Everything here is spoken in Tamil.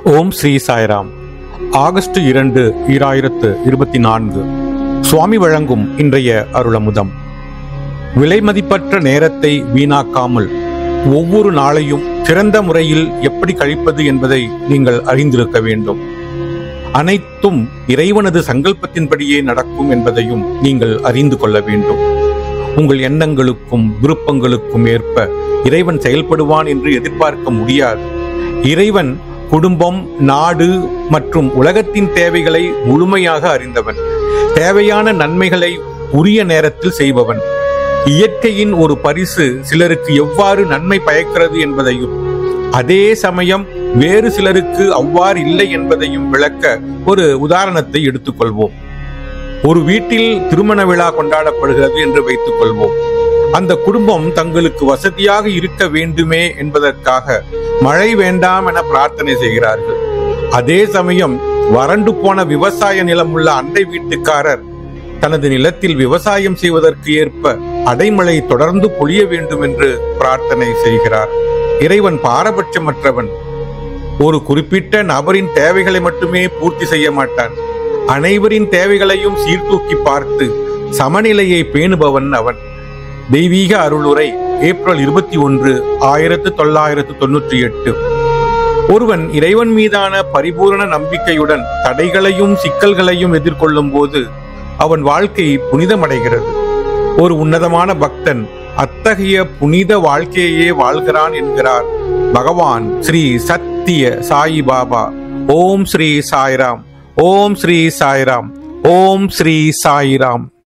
ஓம் ஸ்ரீ சாய்ராம். ஆகஸ்ட் 2, 2024 சுவாமி வழங்கும் இன்றைய அருளமுதம். விலைமதிப்பற்ற நேரத்தை வீணாக்காமல் ஒவ்வொரு நாளையும் சிறந்த முறையில் எப்படி கழிப்பது என்பதை நீங்கள் அறிந்திருக்க வேண்டும். அனைத்தும் இறைவனது சங்கல்பத்தின்படியே நடக்கும் என்பதையும் நீங்கள் அறிந்து கொள்ள வேண்டும். உங்கள் எண்ணங்களுக்கும் விருப்பங்களுக்கும் ஏற்ப இறைவன் செயல்படுவான் என்று எதிர்பார்க்க முடியாது. இறைவன் குடும்பம், நாடு மற்றும் உலகத்தின் தேவைகளை முழுமையாக அறிந்தவன். தேவையான நன்மைகளை உரிய நேரத்தில் செய்பவன். இயற்கையின் ஒரு பரிசு சிலருக்கு எவ்வாறு நன்மை பயக்கிறது என்பதையும், அதே சமயம் வேறு சிலருக்கு அவ்வாறு இல்லை என்பதையும் விளக்க ஒரு உதாரணத்தை எடுத்துக்கொள்வோம். ஒரு வீட்டில் திருமண விழா கொண்டாடப்படுகிறது என்று வைத்துக் கொள்வோம். அந்த குடும்பம் தங்களுக்கு வசதியாக இருக்க வேண்டுமே என்பதற்காக மழை வேண்டாம் என பிரார்த்தனை செய்கிறார்கள். அதே சமயம் வறண்டு போன விவசாய நிலம் உள்ள அண்டை வீட்டுக்காரர் தனது நிலத்தில் விவசாயம் செய்வதற்கு ஏற்ப அடைமழை தொடர்ந்து பொழிய வேண்டும் என்று பிரார்த்தனை செய்கிறார். இறைவன் பாரபட்சமற்றவன். ஒரு குறிப்பிட்ட நபரின் தேவைகளை மட்டுமே பூர்த்தி செய்ய மாட்டான். அனைவரின் தேவைகளையும் சீர்தூக்கி பார்த்து சமநிலையை பேணுபவன் அவன். தெய்வீக அருளுரை, ஏப்ரல் 21, 1998. ஒருவன் இறைவன் மீதான பரிபூரண நம்பிக்கையுடன் தடைகளையும் சிக்கல்களையும் எதிர்கொள்ளும் போது அவன் வாழ்க்கை புனிதமடைகிறது. ஒரு உன்னதமான பக்தன் அத்தகைய புனித வாழ்க்கையே வாழ்கிறான் என்கிறார் பகவான் ஸ்ரீ சத்திய சாயி பாபா. ஓம் ஸ்ரீ சாய்ராம். ஓம் ஸ்ரீ சாய்ராம். ஓம் ஸ்ரீ சாய்ராம்.